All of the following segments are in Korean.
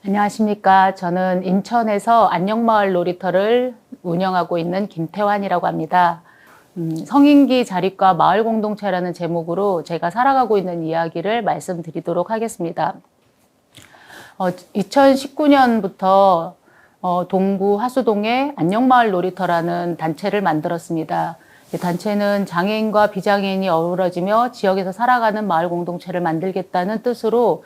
안녕하십니까. 저는 인천에서 안녕마을 놀이터를 운영하고 있는 김태환이라고 합니다. 성인기 자립과 마을 공동체라는 제목으로 제가 살아가고 있는 이야기를 말씀드리도록 하겠습니다. 2019년부터 동구 하수동에 안녕마을 놀이터라는 단체를 만들었습니다. 이 단체는 장애인과 비장애인이 어우러지며 지역에서 살아가는 마을 공동체를 만들겠다는 뜻으로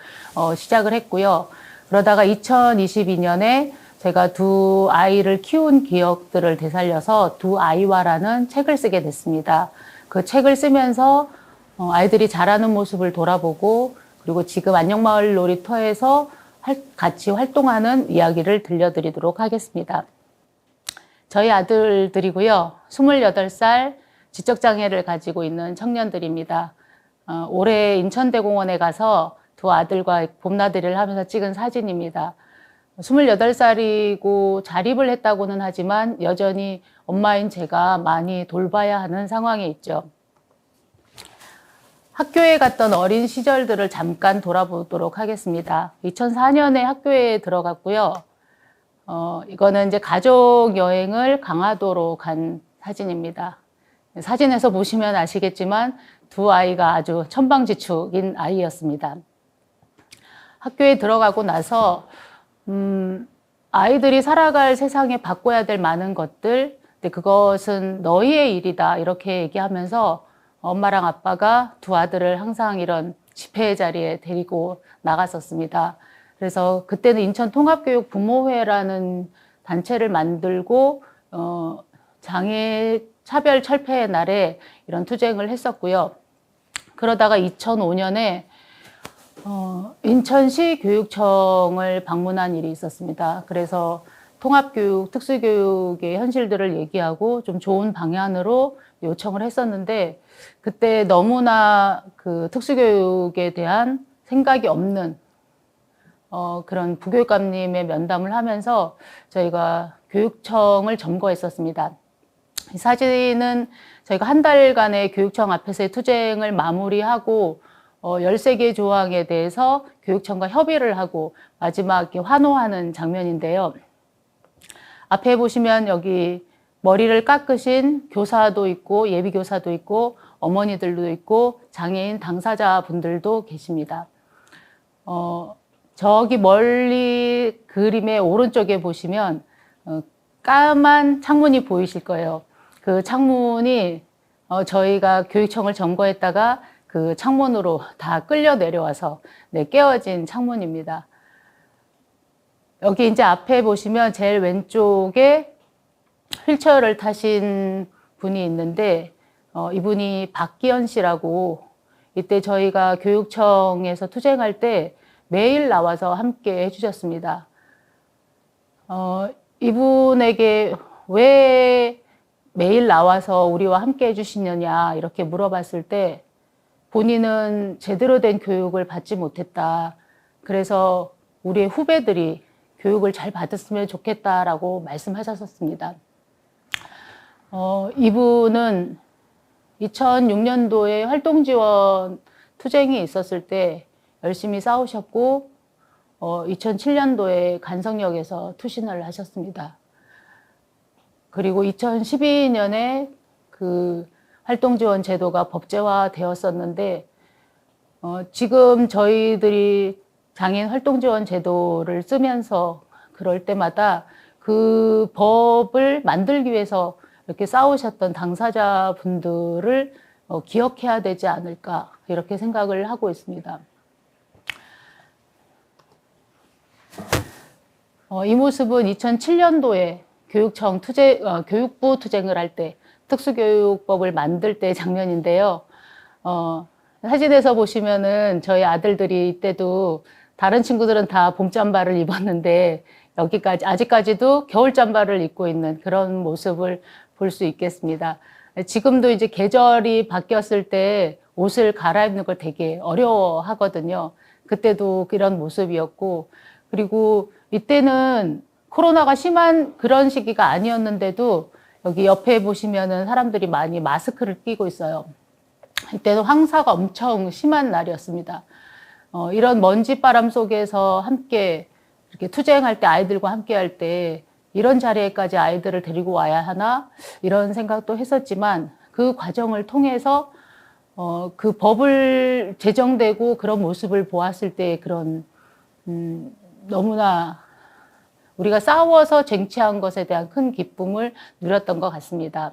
시작을 했고요. 그러다가 2022년에 제가 두 아이를 키운 기억들을 되살려서 두 아이와라는 책을 쓰게 됐습니다. 그 책을 쓰면서 아이들이 자라는 모습을 돌아보고 그리고 지금 안녕마을 놀이터에서 같이 활동하는 이야기를 들려드리도록 하겠습니다. 저희 아들들이고요. 28살 지적장애를 가지고 있는 청년들입니다. 올해 인천대공원에 가서 두 아들과 봄나들이를 하면서 찍은 사진입니다. 28살이고 자립을 했다고는 하지만 여전히 엄마인 제가 많이 돌봐야 하는 상황에 있죠. 학교에 갔던 어린 시절들을 잠깐 돌아보도록 하겠습니다. 2004년에 학교에 들어갔고요. 이거는 이제 가족 여행을 강화도로 간 사진입니다. 사진에서 보시면 아시겠지만 두 아이가 아주 천방지축인 아이였습니다. 학교에 들어가고 나서 아이들이 살아갈 세상에 바꿔야 될 많은 것들, 근데 그것은 너희의 일이다 이렇게 얘기하면서 엄마랑 아빠가 두 아들을 항상 이런 집회 자리에 데리고 나갔었습니다. 그래서 그때는 인천통합교육 부모회라는 단체를 만들고 장애 차별 철폐의 날에 이런 투쟁을 했었고요. 그러다가 2005년에 인천시 교육청을 방문한 일이 있었습니다. 그래서 통합교육, 특수교육의 현실들을 얘기하고 좀 좋은 방향으로 요청을 했었는데 그때 너무나 그 특수교육에 대한 생각이 없는 그런 부교육감님의 면담을 하면서 저희가 교육청을 점거했었습니다. 이 사진은 저희가 한 달간의 교육청 앞에서의 투쟁을 마무리하고 13개 조항에 대해서 교육청과 협의를 하고 마지막에 환호하는 장면인데요. 앞에 보시면 여기 머리를 깎으신 교사도 있고 예비교사도 있고 어머니들도 있고 장애인 당사자분들도 계십니다. 저기 멀리 그림의 오른쪽에 보시면 까만 창문이 보이실 거예요. 그 창문이 저희가 교육청을 점거했다가 그 창문으로 다 끌려 내려와서 깨어진 창문입니다. 여기 이제 앞에 보시면 제일 왼쪽에 휠체어를 타신 분이 있는데 이분이 박기현 씨라고 이때 저희가 교육청에서 투쟁할 때 매일 나와서 함께 해주셨습니다. 이분에게 왜 매일 나와서 우리와 함께 해주시느냐 이렇게 물어봤을 때 본인은 제대로 된 교육을 받지 못했다. 그래서 우리의 후배들이 교육을 잘 받았으면 좋겠다라고 말씀하셨습니다. 이분은 2006년도에 활동지원 투쟁이 있었을 때 열심히 싸우셨고 2007년도에 간성역에서 투신을 하셨습니다. 그리고 2012년에 그 활동지원 제도가 법제화 되었었는데 지금 저희들이 장애인 활동지원 제도를 쓰면서 그럴 때마다 그 법을 만들기 위해서 이렇게 싸우셨던 당사자분들을 기억해야 되지 않을까 이렇게 생각을 하고 있습니다. 이 모습은 2007년도에 교육청 교육부 투쟁을 할 때 특수교육법을 만들 때 장면인데요. 사진에서 보시면은 저희 아들들이 이때도 다른 친구들은 다 봄잠바를 입었는데 여기까지 아직까지도 겨울잠바를 입고 있는 그런 모습을 볼 수 있겠습니다. 지금도 이제 계절이 바뀌었을 때 옷을 갈아입는 걸 되게 어려워하거든요. 그때도 그런 모습이었고 그리고 이때는 코로나가 심한 그런 시기가 아니었는데도 여기 옆에 보시면은 사람들이 많이 마스크를 끼고 있어요. 이때는 황사가 엄청 심한 날이었습니다. 이런 먼지바람 속에서 함께 이렇게 투쟁할 때 아이들과 함께 할 때 이런 자리에까지 아이들을 데리고 와야 하나 이런 생각도 했었지만 그 과정을 통해서 그 법을 제정되고 그런 모습을 보았을 때 그런 너무나 우리가 싸워서 쟁취한 것에 대한 큰 기쁨을 누렸던 것 같습니다.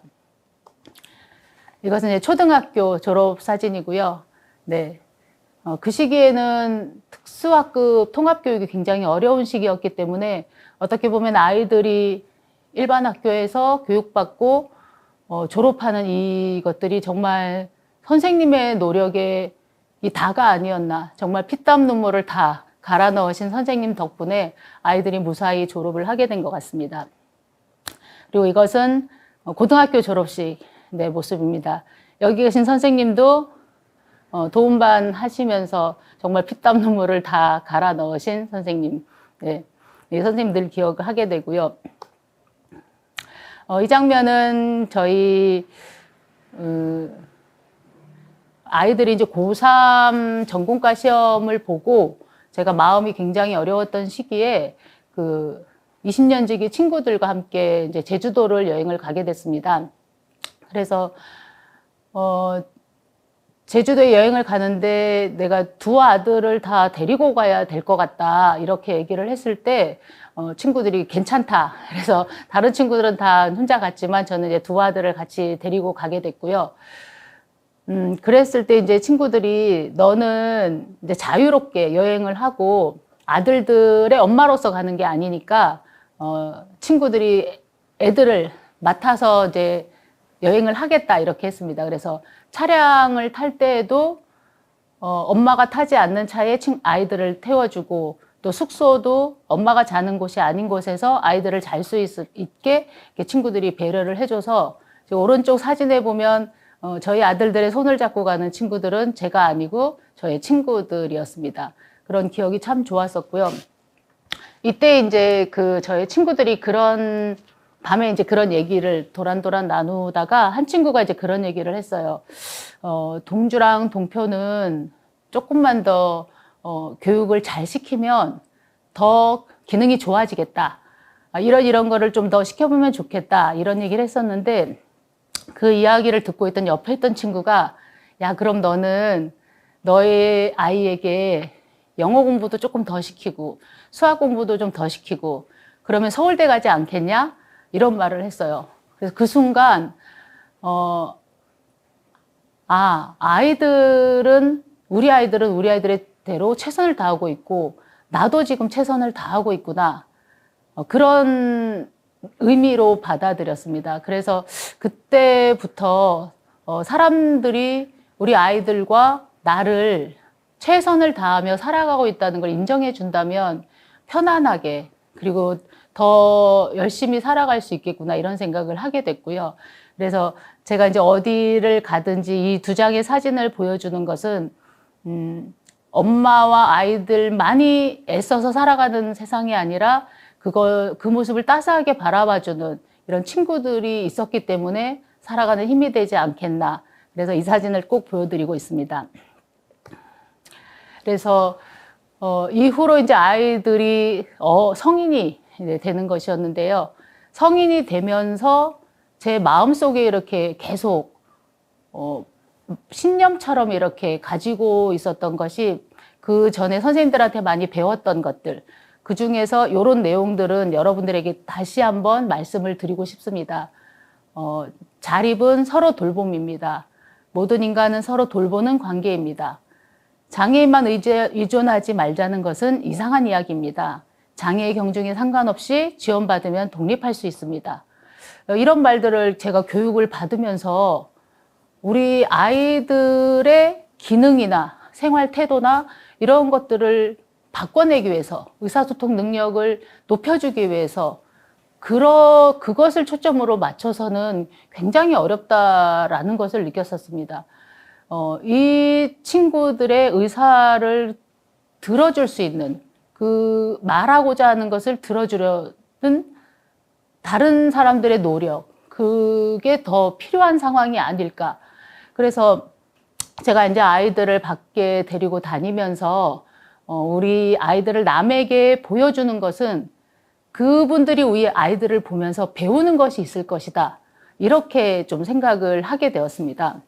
이것은 이제 초등학교 졸업 사진이고요. 네. 그 시기에는 특수학급 통합교육이 굉장히 어려운 시기였기 때문에 어떻게 보면 아이들이 일반 학교에서 교육받고 졸업하는 이것들이 정말 선생님의 노력의 이 다가 아니었나. 정말 피땀 눈물을 다 갈아 넣으신 선생님 덕분에 아이들이 무사히 졸업을 하게 된 것 같습니다. 그리고 이것은 고등학교 졸업식 네, 모습입니다. 여기 계신 선생님도 도움반 하시면서 정말 피땀 눈물을 다 갈아 넣으신 선생님. 네, 이 선생님들 기억을 하게 되고요. 이 장면은 저희 아이들이 이제 고3 전공과 시험을 보고 제가 마음이 굉장히 어려웠던 시기에 그 20년 지기 친구들과 함께 이제 제주도를 여행을 가게 됐습니다. 그래서 제주도에 여행을 가는데 내가 두 아들을 다 데리고 가야 될 것 같다 이렇게 얘기를 했을 때 친구들이 괜찮다. 그래서 다른 친구들은 다 혼자 갔지만 저는 이제 두 아들을 같이 데리고 가게 됐고요. 그랬을 때 이제 친구들이 너는 이제 자유롭게 여행을 하고 아들들의 엄마로서 가는 게 아니니까 친구들이 애들을 맡아서 이제 여행을 하겠다 이렇게 했습니다. 그래서 차량을 탈 때에도 엄마가 타지 않는 차에 아이들을 태워주고 또 숙소도 엄마가 자는 곳이 아닌 곳에서 아이들을 잘 수 있게 친구들이 배려를 해줘서 오른쪽 사진에 보면 저희 아들들의 손을 잡고 가는 친구들은 제가 아니고 저의 친구들이었습니다. 그런 기억이 참 좋았었고요. 이때 이제 저의 친구들이 그런 밤에 이제 그런 얘기를 도란도란 나누다가 한 친구가 이제 그런 얘기를 했어요. 동주랑 동표는 조금만 더 교육을 잘 시키면 더 기능이 좋아지겠다. 이런 거를 좀 더 시켜보면 좋겠다. 이런 얘기를 했었는데 그 이야기를 듣고 있던 옆에 있던 친구가 야, 그럼 너는 너의 아이에게 영어 공부도 조금 더 시키고 수학 공부도 좀 더 시키고 그러면 서울대 가지 않겠냐? 이런 말을 했어요. 그래서 그 순간 우리 아이들은 우리 아이들의 대로 최선을 다하고 있고 나도 지금 최선을 다하고 있구나. 그런 의미로 받아들였습니다. 그래서 그때부터 사람들이 우리 아이들과 나를 최선을 다하며 살아가고 있다는 걸 인정해 준다면 편안하게 그리고 더 열심히 살아갈 수 있겠구나 이런 생각을 하게 됐고요. 그래서 제가 이제 어디를 가든지 이 두 장의 사진을 보여주는 것은 엄마와 아이들만이 애써서 살아가는 세상이 아니라 그 모습을 따스하게 바라봐주는 이런 친구들이 있었기 때문에 살아가는 힘이 되지 않겠나. 그래서 이 사진을 꼭 보여드리고 있습니다. 그래서 이후로 이제 아이들이 성인이 되는 것이었는데요. 성인이 되면서 제 마음속에 이렇게 계속 신념처럼 이렇게 가지고 있었던 것이 그 전에 선생님들한테 많이 배웠던 것들. 그 중에서 이런 내용들은 여러분들에게 다시 한번 말씀을 드리고 싶습니다. 자립은 서로 돌봄입니다. 모든 인간은 서로 돌보는 관계입니다. 장애인만 의존하지 말자는 것은 이상한 이야기입니다. 장애의 경중에 상관없이 지원받으면 독립할 수 있습니다. 이런 말들을 제가 교육을 받으면서 우리 아이들의 기능이나 생활 태도나 이런 것들을 바꿔내기 위해서 의사소통 능력을 높여주기 위해서 그것을 초점으로 맞춰서는 굉장히 어렵다라는 것을 느꼈었습니다. 이 친구들의 의사를 들어줄 수 있는 그 말하고자 하는 것을 들어주려는 다른 사람들의 노력 그게 더 필요한 상황이 아닐까. 그래서 제가 이제 아이들을 밖에 데리고 다니면서 우리 아이들을 남에게 보여주는 것은 그분들이 우리 아이들을 보면서 배우는 것이 있을 것이다. 이렇게 좀 생각을 하게 되었습니다.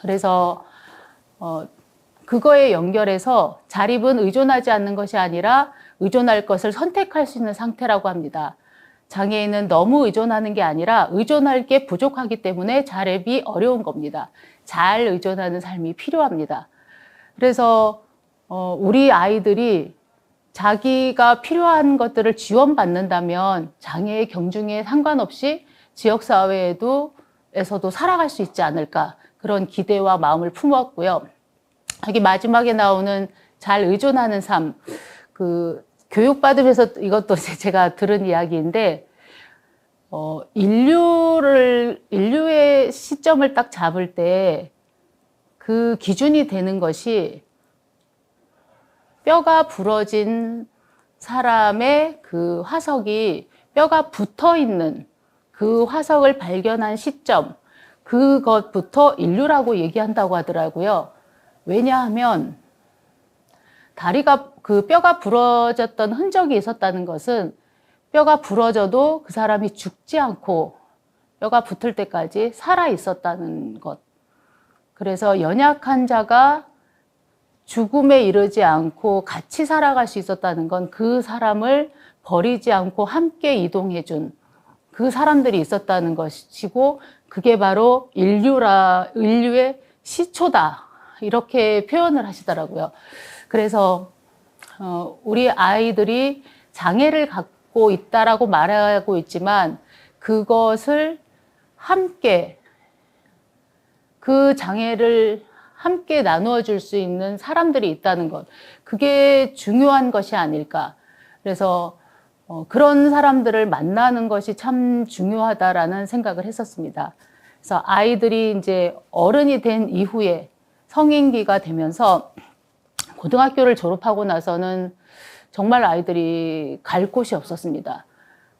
그래서 그거에 연결해서 자립은 의존하지 않는 것이 아니라 의존할 것을 선택할 수 있는 상태라고 합니다. 장애인은 너무 의존하는 게 아니라 의존할 게 부족하기 때문에 자립이 어려운 겁니다. 잘 의존하는 삶이 필요합니다. 그래서 우리 아이들이 자기가 필요한 것들을 지원받는다면 장애의 경중에 상관없이 지역사회에서도 살아갈 수 있지 않을까, 그런 기대와 마음을 품었고요. 여기 마지막에 나오는 잘 의존하는 삶, 교육받으면서 이것도 제가 들은 이야기인데, 인류의 시점을 딱 잡을 때 그 기준이 되는 것이 뼈가 부러진 사람의 그 화석이 뼈가 붙어 있는 그 화석을 발견한 시점, 그것부터 인류라고 얘기한다고 하더라고요. 왜냐하면 그 뼈가 부러졌던 흔적이 있었다는 것은 뼈가 부러져도 그 사람이 죽지 않고 뼈가 붙을 때까지 살아 있었다는 것. 그래서 연약한 자가 죽음에 이르지 않고 같이 살아갈 수 있었다는 건 그 사람을 버리지 않고 함께 이동해 준 그 사람들이 있었다는 것이고, 그게 바로 인류의 시초다. 이렇게 표현을 하시더라고요. 그래서 우리 아이들이 장애를 갖고 있다라고 말하고 있지만 그것을 함께, 그 장애를 함께 나누어 줄 수 있는 사람들이 있다는 것, 그게 중요한 것이 아닐까. 그래서 그런 사람들을 만나는 것이 참 중요하다라는 생각을 했었습니다. 그래서 아이들이 이제 어른이 된 이후에 성인기가 되면서 고등학교를 졸업하고 나서는 정말 아이들이 갈 곳이 없었습니다.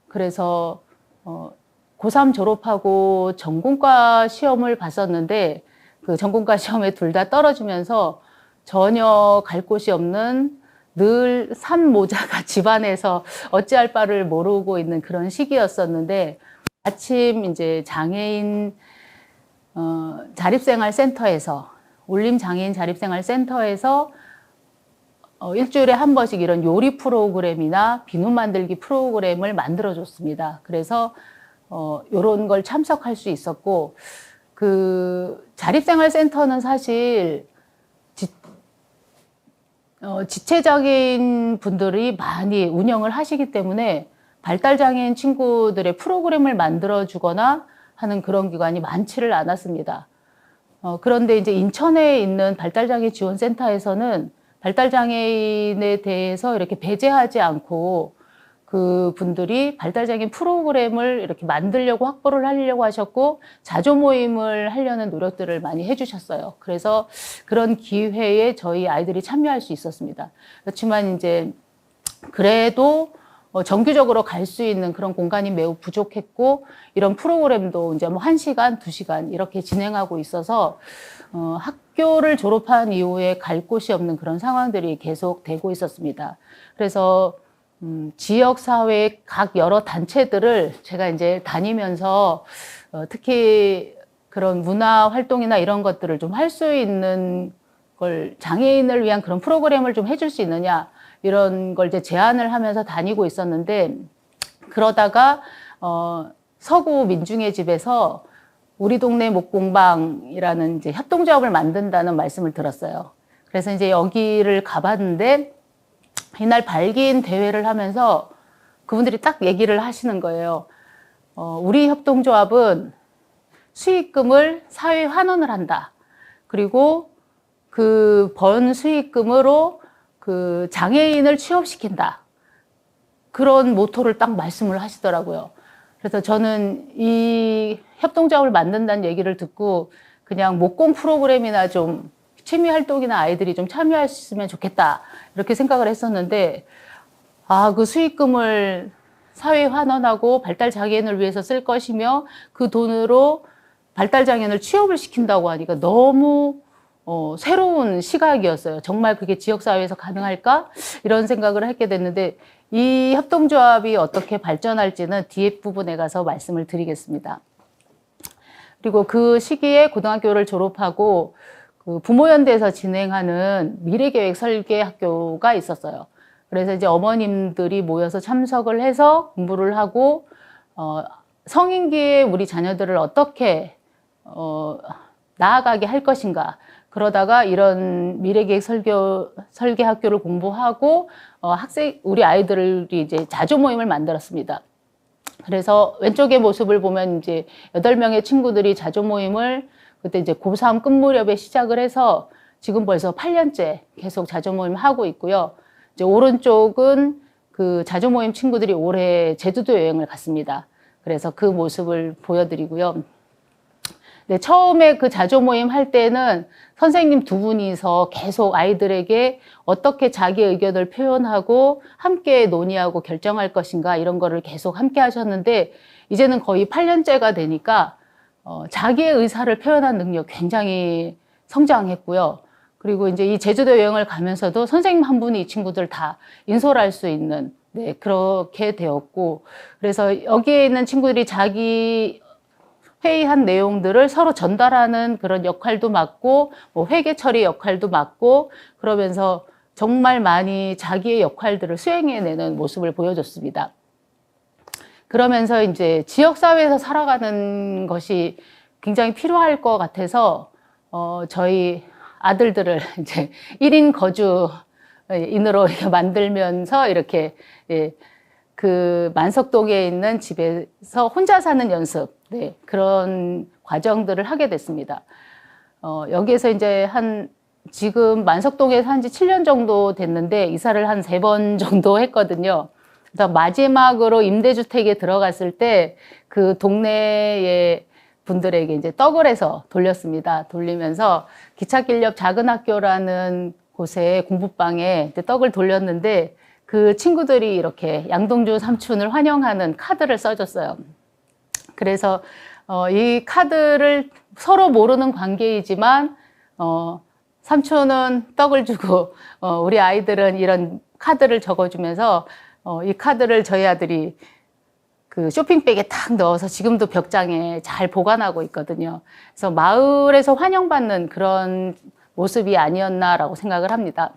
그래서 고3 졸업하고 전공과 시험을 봤었는데 그 전공과 시험에 둘 다 떨어지면서 전혀 갈 곳이 없는 늘 산 모자가 집안에서 어찌할 바를 모르고 있는 그런 시기였었는데, 마침 이제 장애인 자립생활센터에서, 울림장애인 자립생활센터에서 일주일에 한 번씩 이런 요리 프로그램이나 비누 만들기 프로그램을 만들어줬습니다. 그래서 이런 걸 참석할 수 있었고, 그 자립생활센터는 사실 지체장애인 분들이 많이 운영을 하시기 때문에 발달장애인 친구들의 프로그램을 만들어주거나 하는 그런 기관이 많지를 않았습니다. 그런데 이제 인천에 있는 발달장애 지원센터에서는 발달장애인에 대해서 이렇게 배제하지 않고 그 분들이 발달장애인 프로그램을 이렇게 만들려고 확보를 하려고 하셨고, 자조 모임을 하려는 노력들을 많이 해주셨어요. 그래서 그런 기회에 저희 아이들이 참여할 수 있었습니다. 그렇지만 이제 그래도 정규적으로 갈 수 있는 그런 공간이 매우 부족했고, 이런 프로그램도 이제 뭐 1시간, 2시간 이렇게 진행하고 있어서 학교를 졸업한 이후에 갈 곳이 없는 그런 상황들이 계속 되고 있었습니다. 그래서 지역사회의 각 여러 단체들을 제가 이제 다니면서 특히 그런 문화 활동이나 이런 것들을 좀 할 수 있는 걸, 장애인을 위한 그런 프로그램을 좀 해줄 수 있느냐, 이런 걸 이제 제안을 하면서 다니고 있었는데, 그러다가 서구 민중의 집에서 우리 동네 목공방이라는 이제 협동조합을 만든다는 말씀을 들었어요. 그래서 이제 여기를 가봤는데, 이날 발기인 대회를 하면서 그분들이 딱 얘기를 하시는 거예요. 우리 협동조합은 수익금을 사회 환원을 한다. 그리고 그 번 수익금으로 그 장애인을 취업시킨다. 그런 모토를 딱 말씀을 하시더라고요. 그래서 저는 이 협동조합을 만든다는 얘기를 듣고 그냥 목공 프로그램이나 좀 취미 활동이나 아이들이 좀 참여할 수 있으면 좋겠다, 이렇게 생각을 했었는데, 그 수익금을 사회 환원하고 발달장애인을 위해서 쓸 것이며 그 돈으로 발달장애인을 취업을 시킨다고 하니까 너무 새로운 시각이었어요. 정말 그게 지역사회에서 가능할까? 이런 생각을 하게 됐는데 이 협동조합이 어떻게 발전할지는 뒤에 부분에 가서 말씀을 드리겠습니다. 그리고 그 시기에 고등학교를 졸업하고 그 부모연대에서 진행하는 미래계획 설계 학교가 있었어요. 그래서 이제 어머님들이 모여서 참석을 해서 공부를 하고 성인기에 우리 자녀들을 어떻게 나아가게 할 것인가. 그러다가 이런 미래계획 설계 학교를 공부하고 우리 아이들이 이제 자조 모임을 만들었습니다. 그래서 왼쪽의 모습을 보면 이제 8명의 친구들이 자조 모임을 그때 이제 고3 끝 무렵에 시작을 해서 지금 벌써 8년째 계속 자조 모임을 하고 있고요. 이제 오른쪽은 그 자조 모임 친구들이 올해 제주도 여행을 갔습니다. 그래서 그 모습을 보여드리고요. 네, 처음에 그 자조 모임 할 때는 선생님 두 분이서 계속 아이들에게 어떻게 자기 의견을 표현하고 함께 논의하고 결정할 것인가 이런 거를 계속 함께 하셨는데 이제는 거의 8년째가 되니까 자기의 의사를 표현한 능력 굉장히 성장했고요. 그리고 이제 이 제주도 여행을 가면서도 선생님 한 분이 이 친구들 다 인솔할 수 있는 네, 그렇게 되었고 그래서 여기에 있는 친구들이 자기 회의한 내용들을 서로 전달하는 그런 역할도 맡고 뭐 회계 처리 역할도 맡고 그러면서 정말 많이 자기의 역할들을 수행해내는 모습을 보여줬습니다. 그러면서 이제 지역사회에서 살아가는 것이 굉장히 필요할 것 같아서 저희 아들들을 이제 1인 거주인으로 만들면서 이렇게 그 만석동에 있는 집에서 혼자 사는 연습 네, 그런 과정들을 하게 됐습니다. 여기에서 이제 지금 만석동에 산 지 7년 정도 됐는데 이사를 한 3번 정도 했거든요. 그래서 마지막으로 임대주택에 들어갔을 때 그 동네의 분들에게 이제 떡을 해서 돌렸습니다. 돌리면서 기찻길 옆 작은 학교라는 곳에 공부방에 떡을 돌렸는데 그 친구들이 이렇게 양동주 삼촌을 환영하는 카드를 써줬어요. 그래서 이 카드를 서로 모르는 관계이지만 삼촌은 떡을 주고 우리 아이들은 이런 카드를 적어주면서 이 카드를 저희 아들이 그 쇼핑백에 탁 넣어서 지금도 벽장에 잘 보관하고 있거든요. 그래서 마을에서 환영받는 그런 모습이 아니었나라고 생각을 합니다.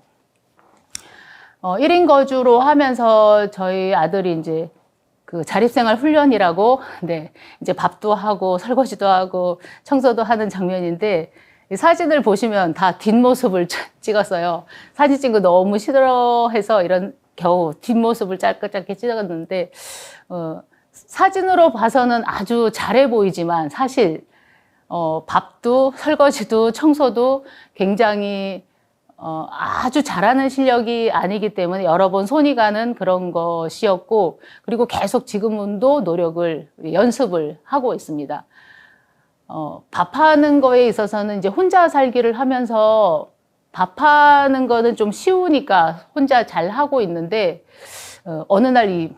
1인 거주로 하면서 저희 아들이 이제 그 자립생활 훈련이라고, 네, 이제 밥도 하고 설거지도 하고 청소도 하는 장면인데 이 사진을 보시면 다 뒷모습을 찍었어요. 사진 찍은 거 너무 싫어해서 겨우 뒷모습을 짧게 찍었는데, 사진으로 봐서는 아주 잘해 보이지만 사실, 밥도 설거지도 청소도 굉장히 아주 잘하는 실력이 아니기 때문에 여러 번 손이 가는 그런 것이었고 그리고 계속 지금도 연습을 하고 있습니다. 밥하는 거에 있어서는 이제 혼자 살기를 하면서 밥하는 거는 좀 쉬우니까 혼자 잘 하고 있는데 어느 날 이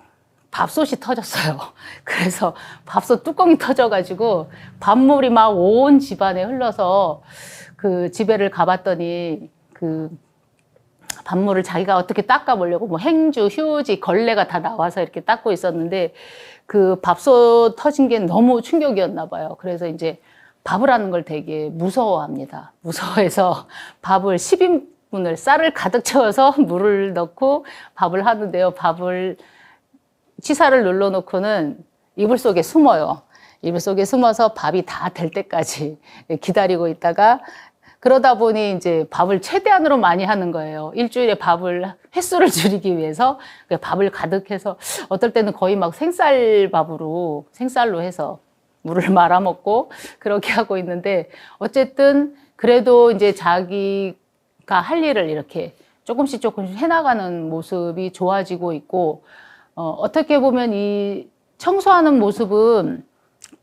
밥솥이 터졌어요. 그래서 밥솥 뚜껑이 터져가지고 밥물이 막 온 집안에 흘러서 그 집에를 가봤더니 그 밥물을 자기가 어떻게 닦아보려고 뭐 행주, 휴지, 걸레가 다 나와서 이렇게 닦고 있었는데 그 밥솥 터진 게 너무 충격이었나 봐요. 그래서 이제 밥을 하는 걸 되게 무서워합니다. 무서워해서 밥을 10인분을 쌀을 가득 채워서 물을 넣고 밥을 하는데요. 치사를 눌러놓고는 이불 속에 숨어요. 이불 속에 숨어서 밥이 다 될 때까지 기다리고 있다가 그러다 보니 이제 밥을 최대한으로 많이 하는 거예요. 일주일에 횟수를 줄이기 위해서 밥을 가득해서 어떨 때는 거의 막 생쌀로 해서 물을 말아 먹고 그렇게 하고 있는데 어쨌든 그래도 이제 자기가 할 일을 이렇게 조금씩 해나가는 모습이 좋아지고 있고 어떻게 보면 이 청소하는 모습은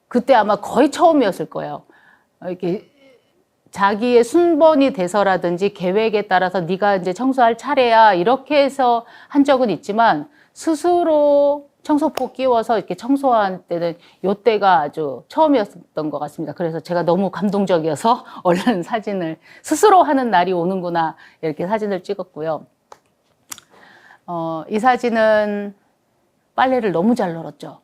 그때 아마 거의 처음이었을 거예요. 이렇게 자기의 순번이 돼서라든지 계획에 따라서 네가 이제 청소할 차례야 이렇게 해서 한 적은 있지만 스스로 청소포 끼워서 이렇게 청소할 때는 요때가 아주 처음이었던 것 같습니다. 그래서 제가 너무 감동적이어서 얼른 사진을 스스로 하는 날이 오는구나 이렇게 사진을 찍었고요. 이 사진은 빨래를 너무 잘 널었죠.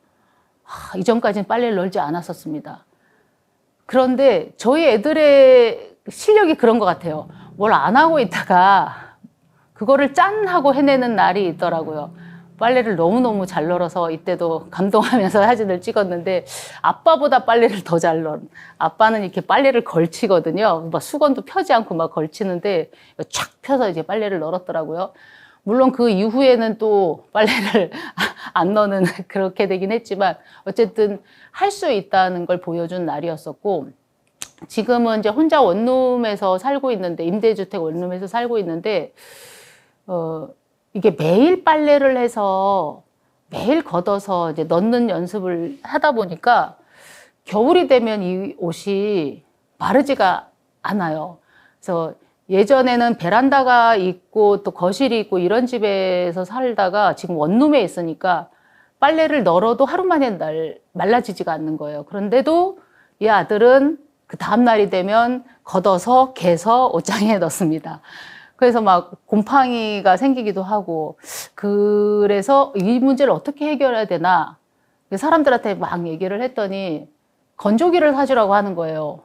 이전까지는 빨래를 널지 않았었습니다. 그런데 저희 애들의 실력이 그런 것 같아요. 뭘 안 하고 있다가 그거를 짠 하고 해내는 날이 있더라고요. 빨래를 너무너무 잘 널어서 이때도 감동하면서 사진을 찍었는데 아빠보다 빨래를 더 잘 널어. 아빠는 이렇게 빨래를 걸치거든요. 막 수건도 펴지 않고 막 걸치는데 촥 펴서 이제 빨래를 널었더라고요. 물론 그 이후에는 또 빨래를 안 넣는 그렇게 되긴 했지만 어쨌든 할 수 있다는 걸 보여준 날이었었고, 지금은 이제 혼자 원룸에서 살고 있는데, 임대주택 원룸에서 살고 있는데, 이게 매일 빨래를 해서 매일 걷어서 이제 넣는 연습을 하다 보니까 겨울이 되면 이 옷이 마르지가 않아요. 그래서 예전에는 베란다가 있고 또 거실이 있고 이런 집에서 살다가 지금 원룸에 있으니까 빨래를 널어도 하루 만에 말라지지가 않는 거예요. 그런데도 이 아들은 그 다음날이 되면 걷어서 개서 옷장에 넣습니다. 그래서 막 곰팡이가 생기기도 하고, 그래서 이 문제를 어떻게 해결해야 되나 사람들한테 막 얘기를 했더니 건조기를 사주라고 하는 거예요.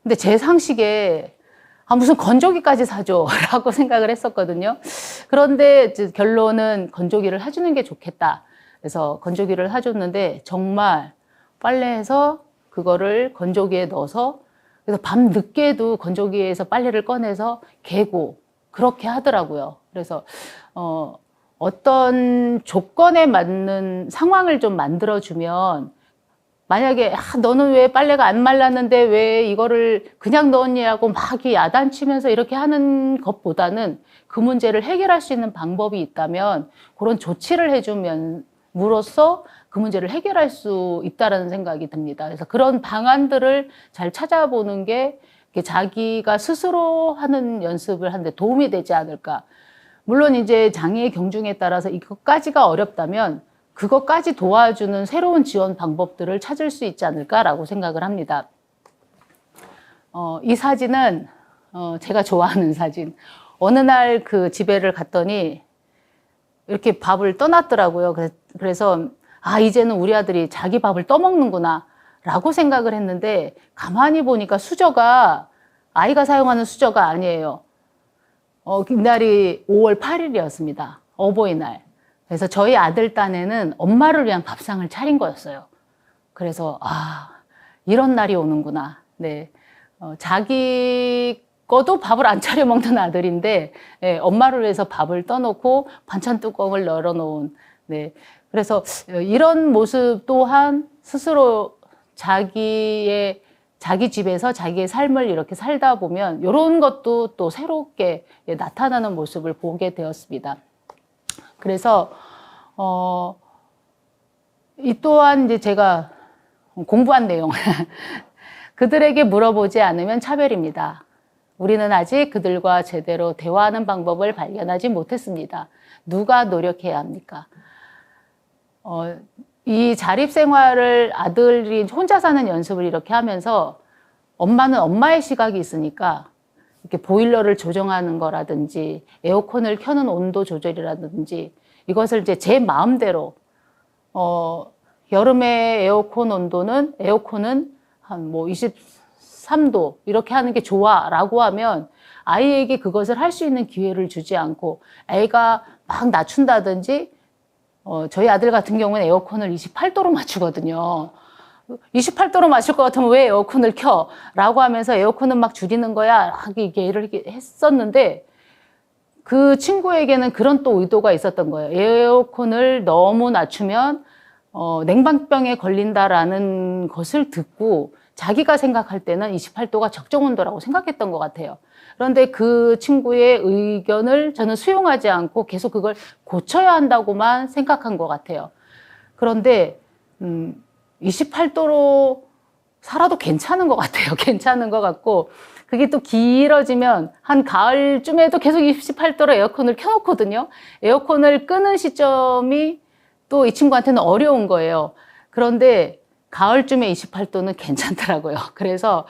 근데 제 상식에 무슨 건조기까지 사줘 라고 생각을 했었거든요. 그런데 결론은 건조기를 사주는 게 좋겠다. 그래서 건조기를 사줬는데 정말 빨래해서 그거를 건조기에 넣어서, 그래서 밤 늦게도 건조기에서 빨래를 꺼내서 개고 그렇게 하더라고요. 그래서 어떤 조건에 맞는 상황을 좀 만들어주면, 만약에 너는 왜 빨래가 안 말랐는데 왜 이거를 그냥 넣었냐고 막 야단치면서 이렇게 하는 것보다는 그 문제를 해결할 수 있는 방법이 있다면 그런 조치를 해주면으로써 그 문제를 해결할 수 있다는 생각이 듭니다. 그래서 그런 방안들을 잘 찾아보는 게 자기가 스스로 하는 연습을 하는데 도움이 되지 않을까. 물론 이제 장애의 경중에 따라서 이것까지가 어렵다면 그것까지 도와주는 새로운 지원 방법들을 찾을 수 있지 않을까라고 생각을 합니다. 이 사진은 제가 좋아하는 사진. 어느 날 그 집에를 갔더니 이렇게 밥을 떠났더라고요. 그래서 이제는 우리 아들이 자기 밥을 떠먹는구나 라고 생각을 했는데, 가만히 보니까 수저가 아이가 사용하는 수저가 아니에요. 그날이 5월 8일이었습니다. 어버이날. 그래서 저희 아들 딴에는 엄마를 위한 밥상을 차린 거였어요. 그래서 이런 날이 오는구나. 네, 자기 거도 밥을 안 차려 먹는 아들인데, 네, 엄마를 위해서 밥을 떠놓고 반찬 뚜껑을 널어놓은. 네, 그래서 이런 모습 또한 스스로 자기 집에서 자기의 삶을 이렇게 살다 보면 이런 것도 또 새롭게 나타나는 모습을 보게 되었습니다. 그래서 이 또한 이제 제가 공부한 내용. 그들에게 물어보지 않으면 차별입니다. 우리는 아직 그들과 제대로 대화하는 방법을 발견하지 못했습니다. 누가 노력해야 합니까? 이 자립생활을 아들이 혼자 사는 연습을 이렇게 하면서 엄마는 엄마의 시각이 있으니까 이렇게 보일러를 조정하는 거라든지 에어컨을 켜는 온도 조절이라든지 이것을 이제 제 마음대로 여름에 에어컨은 한 뭐 23도 이렇게 하는 게 좋아 라고 하면 아이에게 그것을 할 수 있는 기회를 주지 않고 애가 막 낮춘다든지, 저희 아들 같은 경우는 에어컨을 28도로 맞추거든요. 28도로 맞출 것 같으면 왜 에어컨을 켜? 라고 하면서 에어컨은 막 줄이는 거야. 얘기를 했었는데, 그 친구에게는 그런 또 의도가 있었던 거예요. 에어컨을 너무 낮추면 냉방병에 걸린다라는 것을 듣고 자기가 생각할 때는 28도가 적정 온도라고 생각했던 것 같아요. 그런데 그 친구의 의견을 저는 수용하지 않고 계속 그걸 고쳐야 한다고만 생각한 것 같아요. 그런데 28도로 살아도 괜찮은 것 같아요. 괜찮은 것 같고, 그게 또 길어지면 한 가을쯤에도 계속 28도로 에어컨을 켜놓거든요. 에어컨을 끄는 시점이 또 이 친구한테는 어려운 거예요. 그런데 가을쯤에 28도는 괜찮더라고요. 그래서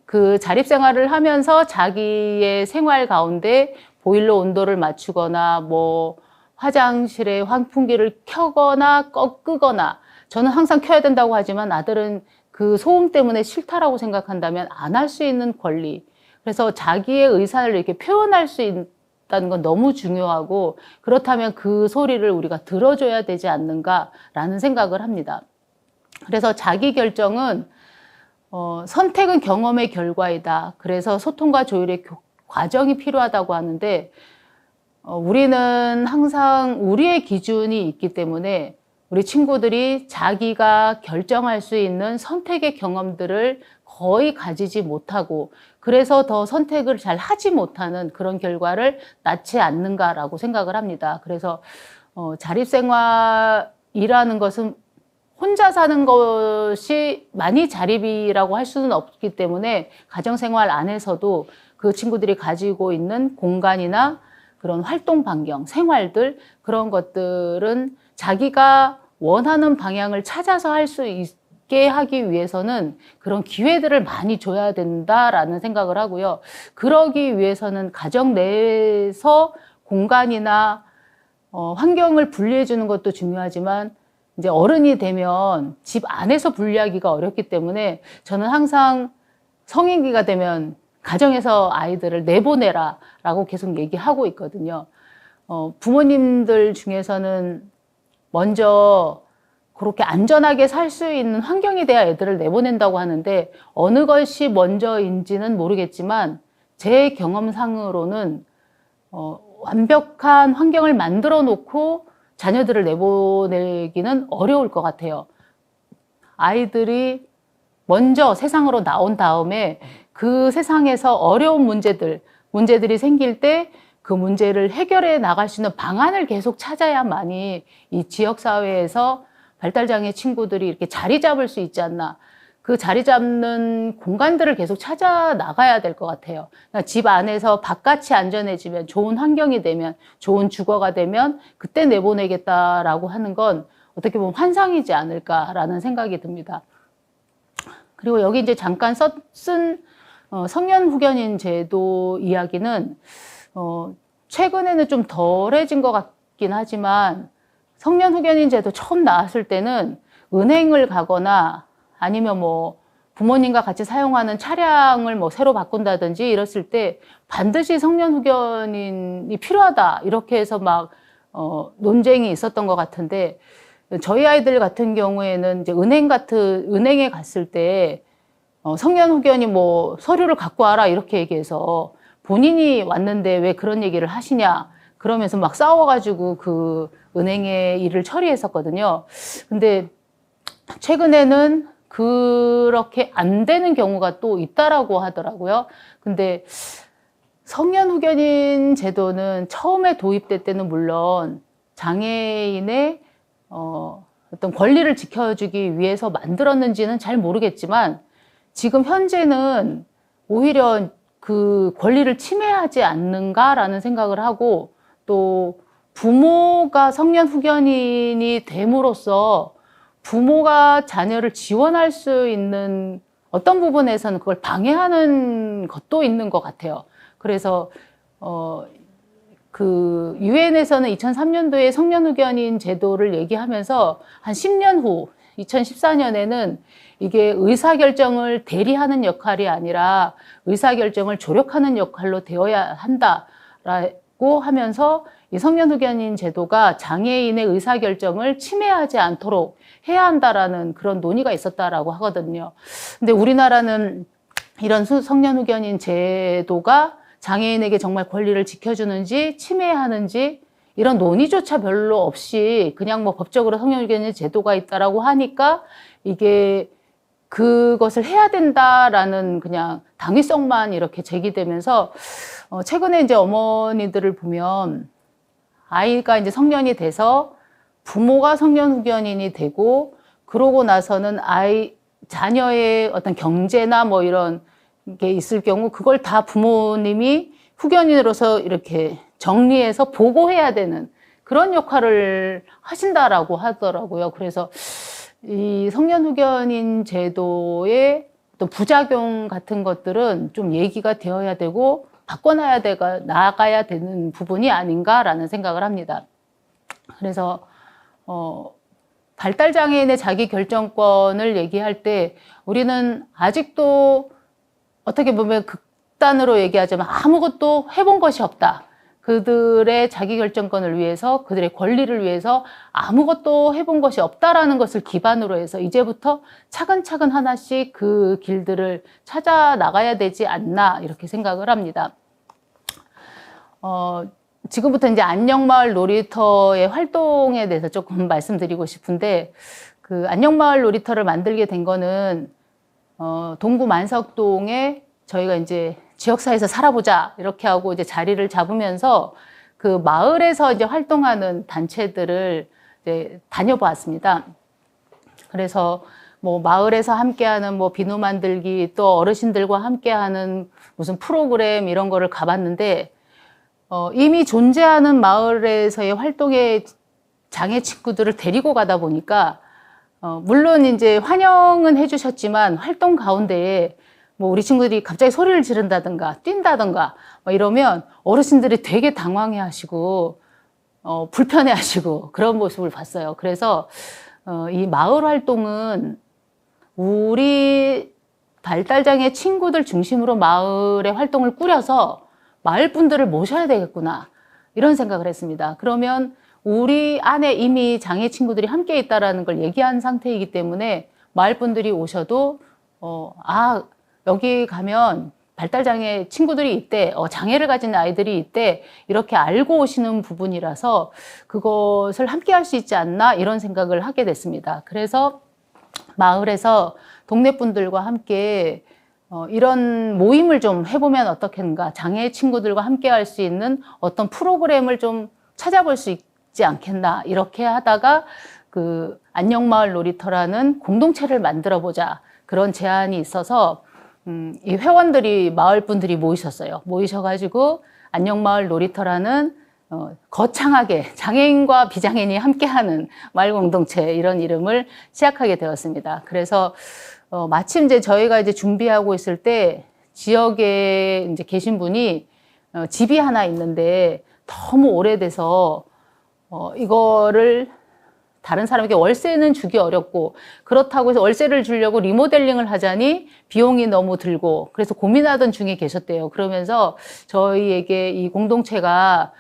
그 자립생활을 하면서 자기의 생활 가운데 보일러 온도를 맞추거나 뭐 화장실에 환풍기를 켜거나 끄거나, 저는 항상 켜야 된다고 하지만 아들은 그 소음 때문에 싫다라고 생각한다면 안 할 수 있는 권리. 그래서 자기의 의사를 이렇게 표현할 수 있다는 건 너무 중요하고, 그렇다면 그 소리를 우리가 들어줘야 되지 않는가라는 생각을 합니다. 그래서 자기 결정은 선택은 경험의 결과이다. 그래서 소통과 조율의 과정이 필요하다고 하는데, 우리는 항상 우리의 기준이 있기 때문에 우리 친구들이 자기가 결정할 수 있는 선택의 경험들을 거의 가지지 못하고, 그래서 더 선택을 잘 하지 못하는 그런 결과를 낳지 않는가라고 생각을 합니다. 그래서 자립생활이라는 것은 혼자 사는 것이 많이 자립이라고 할 수는 없기 때문에 가정생활 안에서도 그 친구들이 가지고 있는 공간이나 그런 활동 반경, 생활들, 그런 것들은 자기가 원하는 방향을 찾아서 할 수 있게 하기 위해서는 그런 기회들을 많이 줘야 된다라는 생각을 하고요. 그러기 위해서는 가정 내에서 공간이나 환경을 분리해 주는 것도 중요하지만, 이제 어른이 되면 집 안에서 분리하기가 어렵기 때문에 저는 항상 성인기가 되면 가정에서 아이들을 내보내라 라고 계속 얘기하고 있거든요. 부모님들 중에서는 먼저 그렇게 안전하게 살 수 있는 환경이 돼야 애들을 내보낸다고 하는데, 어느 것이 먼저인지는 모르겠지만 제 경험상으로는 완벽한 환경을 만들어 놓고 자녀들을 내보내기는 어려울 것 같아요. 아이들이 먼저 세상으로 나온 다음에 그 세상에서 어려운 문제들이 생길 때 그 문제를 해결해 나갈 수 있는 방안을 계속 찾아야만이 이 지역사회에서 발달장애 친구들이 이렇게 자리 잡을 수 있지 않나. 그 자리 잡는 공간들을 계속 찾아 나가야 될 것 같아요. 그러니까 집 안에서 바깥이 안전해지면, 좋은 환경이 되면, 좋은 주거가 되면 그때 내보내겠다라고 하는 건 어떻게 보면 환상이지 않을까라는 생각이 듭니다. 그리고 여기 이제 잠깐 쓴 성년 후견인 제도 이야기는 최근에는 좀 덜해진 것 같긴 하지만, 성년 후견인 제도 처음 나왔을 때는 은행을 가거나 아니면 뭐 부모님과 같이 사용하는 차량을 뭐 새로 바꾼다든지 이랬을 때 반드시 성년 후견인이 필요하다 이렇게 해서 막 논쟁이 있었던 것 같은데, 저희 아이들 같은 경우에는 이제 은행에 갔을 때 성년 후견인 뭐 서류를 갖고 와라 이렇게 얘기해서, 본인이 왔는데 왜 그런 얘기를 하시냐 그러면서 막 싸워가지고 그 은행의 일을 처리했었거든요. 근데 최근에는 그렇게 안 되는 경우가 또 있다라고 하더라고요. 근데 성년 후견인 제도는 처음에 도입될 때는 물론 장애인의 어떤 권리를 지켜주기 위해서 만들었는지는 잘 모르겠지만, 지금 현재는 오히려 그 권리를 침해하지 않는가라는 생각을 하고, 또 부모가 성년 후견인이 됨으로써 부모가 자녀를 지원할 수 있는 어떤 부분에서는 그걸 방해하는 것도 있는 것 같아요. 그래서 그 유엔에서는 2003년도에 성년 후견인 제도를 얘기하면서 한 10년 후 2014년에는 이게 의사결정을 대리하는 역할이 아니라 의사결정을 조력하는 역할로 되어야 한다라고 하면서, 이 성년 후견인 제도가 장애인의 의사결정을 침해하지 않도록 해야 한다라는 그런 논의가 있었다라고 하거든요. 근데 우리나라는 이런 성년 후견인 제도가 장애인에게 정말 권리를 지켜주는지 침해하는지 이런 논의조차 별로 없이 그냥 뭐 법적으로 성년 후견인 제도가 있다라고 하니까 이게 그것을 해야 된다라는 그냥 당위성만 이렇게 제기되면서, 최근에 이제 어머니들을 보면 아이가 이제 성년이 돼서 부모가 성년 후견인이 되고, 그러고 나서는 자녀의 어떤 경제나 뭐 이런 게 있을 경우 그걸 다 부모님이 후견인으로서 이렇게 정리해서 보고해야 되는 그런 역할을 하신다라고 하더라고요. 그래서 이 성년후견인 제도의 또 부작용 같은 것들은 좀 얘기가 되어야 되고 나가야 되는 부분이 아닌가라는 생각을 합니다. 그래서 발달장애인의 자기결정권을 얘기할 때 우리는 아직도 어떻게 보면 극단으로 얘기하자면 아무것도 해본 것이 없다. 그들의 자기결정권을 위해서, 그들의 권리를 위해서 아무것도 해본 것이 없다라는 것을 기반으로 해서 이제부터 차근차근 하나씩 그 길들을 찾아 나가야 되지 않나 이렇게 생각을 합니다. 지금부터 이제 안녕마을 놀이터의 활동에 대해서 조금 말씀드리고 싶은데, 그 안녕마을 놀이터를 만들게 된 거는 동구 만석동에 저희가 이제 지역사회에서 살아보자 이렇게 하고 이제 자리를 잡으면서 그 마을에서 이제 활동하는 단체들을 이제 다녀보았습니다. 그래서 뭐 마을에서 함께하는 뭐 비누 만들기, 또 어르신들과 함께하는 무슨 프로그램 이런 거를 가봤는데, 이미 존재하는 마을에서의 활동에 장애 친구들을 데리고 가다 보니까 물론 이제 환영은 해주셨지만 활동 가운데에 뭐 우리 친구들이 갑자기 소리를 지른다든가 뛴다든가 뭐 이러면 어르신들이 되게 당황해하시고 불편해하시고 그런 모습을 봤어요. 그래서 이 마을 활동은 우리 발달장애 친구들 중심으로 마을의 활동을 꾸려서 마을 분들을 모셔야 되겠구나 이런 생각을 했습니다. 그러면 우리 안에 이미 장애 친구들이 함께 있다라는 걸 얘기한 상태이기 때문에 마을 분들이 오셔도 여기 가면 발달장애 친구들이 있대, 장애를 가진 아이들이 있대 이렇게 알고 오시는 부분이라서 그것을 함께 할 수 있지 않나 이런 생각을 하게 됐습니다. 그래서 마을에서 동네 분들과 함께 이런 모임을 좀 해보면 어떻겠는가, 장애 친구들과 함께 할 수 있는 어떤 프로그램을 좀 찾아볼 수 있지 않겠나 이렇게 하다가 그 안녕마을 놀이터라는 공동체를 만들어 보자 그런 제안이 있어서 이 회원들이 마을 분들이 모이셔가지고 안녕마을 놀이터라는 거창하게 장애인과 비장애인이 함께하는 마을 공동체 이런 이름을 시작하게 되었습니다. 그래서 마침 이제 저희가 이제 준비하고 있을 때 지역에 이제 계신 분이 집이 하나 있는데 너무 오래돼서 이거를 다른 사람에게 월세는 주기 어렵고 그렇다고 해서 월세를 주려고 리모델링을 하자니 비용이 너무 들고 그래서 고민하던 중에 계셨대요. 그러면서 저희에게 이 공동체가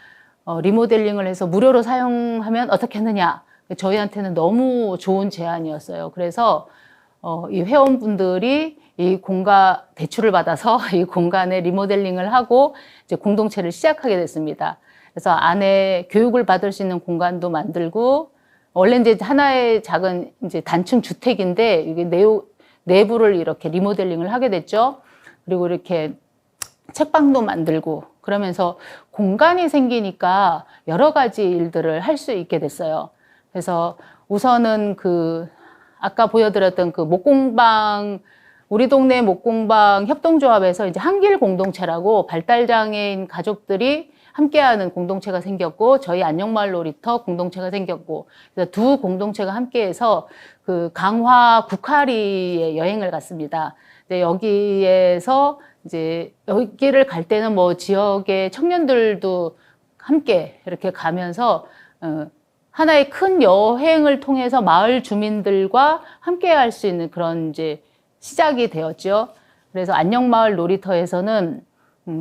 리모델링을 해서 무료로 사용하면 어떻겠느냐. 저희한테는 너무 좋은 제안이었어요. 그래서 이 회원분들이 이 공간 대출을 받아서 이 공간에 리모델링을 하고 이제 공동체를 시작하게 됐습니다. 그래서 안에 교육을 받을 수 있는 공간도 만들고 원래 이제 하나의 작은 이제 단층 주택인데 이게 내부를 이렇게 리모델링을 하게 됐죠. 그리고 이렇게 책방도 만들고 그러면서 공간이 생기니까 여러 가지 일들을 할 수 있게 됐어요. 그래서 우선은 아까 보여드렸던 목공방, 우리 동네 목공방 협동조합에서 이제 한길 공동체라고 발달장애인 가족들이 함께하는 공동체가 생겼고 저희 안녕마을 놀이터 공동체가 생겼고 그래서 두 공동체가 함께해서 그 강화 국화리에 여행을 갔습니다. 여기에서 이제 여기를 갈 때는 뭐 지역의 청년들도 함께 이렇게 가면서 하나의 큰 여행을 통해서 마을 주민들과 함께 할 수 있는 그런 이제 시작이 되었죠. 그래서 안녕마을 놀이터에서는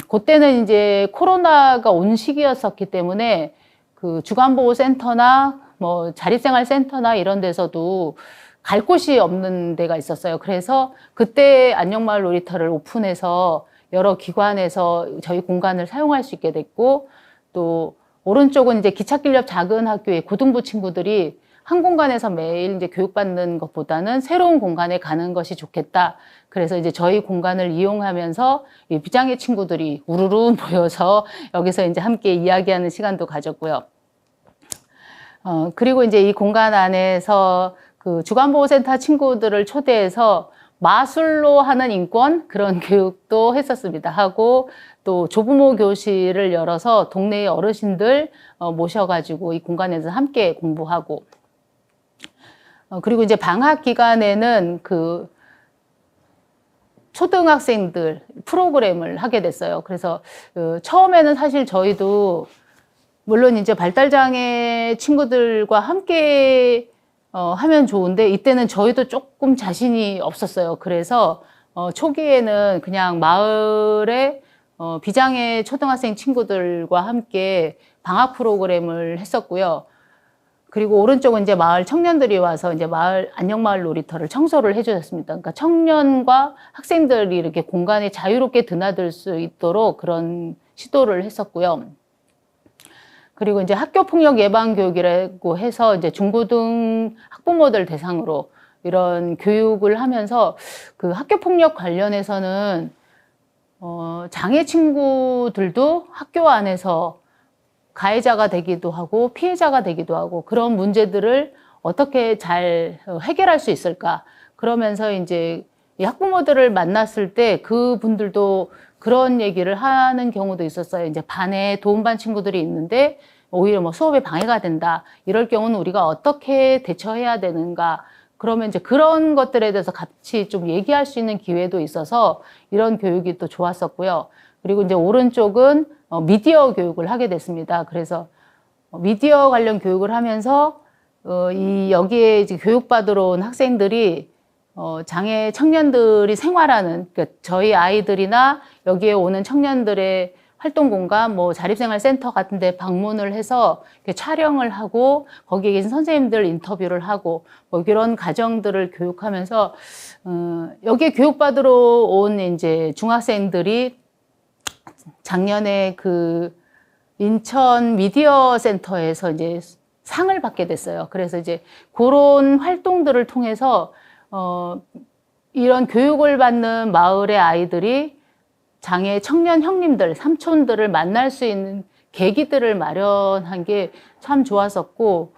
그때는 이제 코로나가 온 시기였었기 때문에 그 주간보호센터나 뭐 자립생활센터나 이런 데서도 갈 곳이 없는 데가 있었어요. 그래서 그때 안녕마을 놀이터를 오픈해서 여러 기관에서 저희 공간을 사용할 수 있게 됐고 또 오른쪽은 이제 기찻길 옆 작은 학교의 고등부 친구들이 한 공간에서 매일 이제 교육받는 것보다는 새로운 공간에 가는 것이 좋겠다. 그래서 이제 저희 공간을 이용하면서 이 비장애 친구들이 우르르 모여서 여기서 이제 함께 이야기하는 시간도 가졌고요. 그리고 이제 이 공간 안에서 그 주간보호센터 친구들을 초대해서 마술로 하는 인권 그런 교육도 했었습니다. 하고 또 조부모 교실을 열어서 동네의 어르신들 모셔가지고 이 공간에서 함께 공부하고 그리고 이제 방학 기간에는 그 초등학생들 프로그램을 하게 됐어요. 그래서 처음에는 사실 저희도 물론 이제 발달장애 친구들과 함께 하면 좋은데 이때는 저희도 조금 자신이 없었어요. 그래서 초기에는 그냥 마을에 비장애 초등학생 친구들과 함께 방학 프로그램을 했었고요. 그리고 오른쪽은 이제 마을 청년들이 와서 이제 마을 안녕마을 놀이터를 청소를 해주셨습니다. 그러니까 청년과 학생들이 이렇게 공간에 자유롭게 드나들 수 있도록 그런 시도를 했었고요. 그리고 이제 학교폭력 예방 교육이라고 해서 이제 중고등 학부모들 대상으로 이런 교육을 하면서 그 학교폭력 관련해서는 장애 친구들도 학교 안에서 가해자가 되기도 하고 피해자가 되기도 하고 그런 문제들을 어떻게 잘 해결할 수 있을까. 그러면서 이제 이 학부모들을 만났을 때 그분들도 그런 얘기를 하는 경우도 있었어요. 이제 반에 도움반 친구들이 있는데 오히려 뭐 수업에 방해가 된다. 이럴 경우는 우리가 어떻게 대처해야 되는가. 그러면 이제 그런 것들에 대해서 같이 좀 얘기할 수 있는 기회도 있어서 이런 교육이 또 좋았었고요. 그리고 이제 오른쪽은 미디어 교육을 하게 됐습니다. 그래서 미디어 관련 교육을 하면서 여기에 이제 교육받으러 온 학생들이 장애 청년들이 생활하는 그러니까 저희 아이들이나 여기에 오는 청년들의 활동 공간, 뭐 자립생활센터 같은 데 방문을 해서 이렇게 촬영을 하고 거기에 계신 선생님들 인터뷰를 하고 뭐 이런 과정들을 교육하면서 여기에 교육받으러 온 이제 중학생들이 작년에 그 인천 미디어 센터에서 이제 상을 받게 됐어요. 그래서 이제 그런 활동들을 통해서 이런 교육을 받는 마을의 아이들이 장애 청년 형님들, 삼촌들을 만날 수 있는 계기들을 마련한 게 참 좋았었고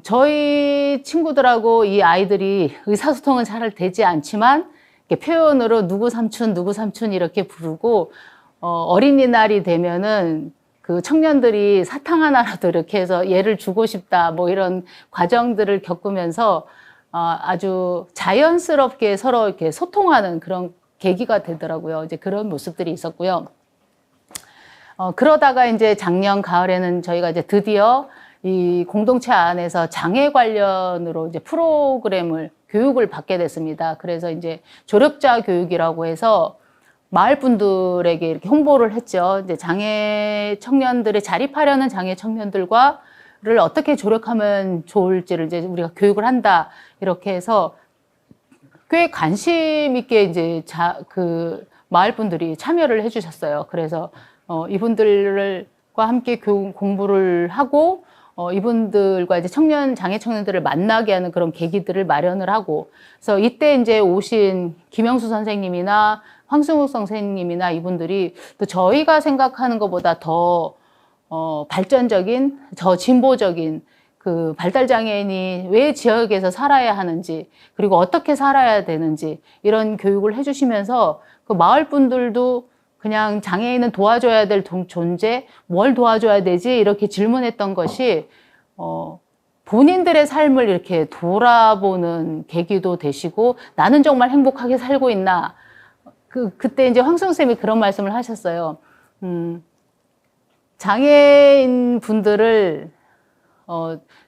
저희 친구들하고 이 아이들이 의사소통은 잘 되지 않지만 이렇게 표현으로 누구 삼촌 이렇게 부르고 어린이날이 되면은 그 청년들이 사탕 하나라도 이렇게 해서 얘를 주고 싶다 뭐 이런 과정들을 겪으면서 아주 자연스럽게 서로 이렇게 소통하는 그런 계기가 되더라고요. 이제 그런 모습들이 있었고요. 그러다가 이제 작년 가을에는 저희가 이제 드디어 이 공동체 안에서 장애 관련으로 이제 교육을 받게 됐습니다. 그래서 이제 조력자 교육이라고 해서 마을 분들에게 이렇게 홍보를 했죠. 이제 장애 청년들의 자립하려는 장애 청년들과를 어떻게 조력하면 좋을지를 이제 우리가 교육을 한다. 이렇게 해서 꽤 관심 있게 이제 그 마을 분들이 참여를 해주셨어요. 그래서 이분들과 함께 공부를 하고 이분들과 이제 장애 청년들을 만나게 하는 그런 계기들을 마련을 하고 그래서 이때 이제 오신 김영수 선생님이나 황승욱 선생님이나 이분들이 또 저희가 생각하는 것보다 더 발전적인, 더 진보적인 그 발달장애인이 왜 지역에서 살아야 하는지 그리고 어떻게 살아야 되는지 이런 교육을 해주시면서 그 마을 분들도 그냥 장애인은 도와줘야 될 존재, 뭘 도와줘야 되지 이렇게 질문했던 것이 본인들의 삶을 이렇게 돌아보는 계기도 되시고 나는 정말 행복하게 살고 있나 그때 이제 황승욱 쌤이 그런 말씀을 하셨어요. 장애인 분들을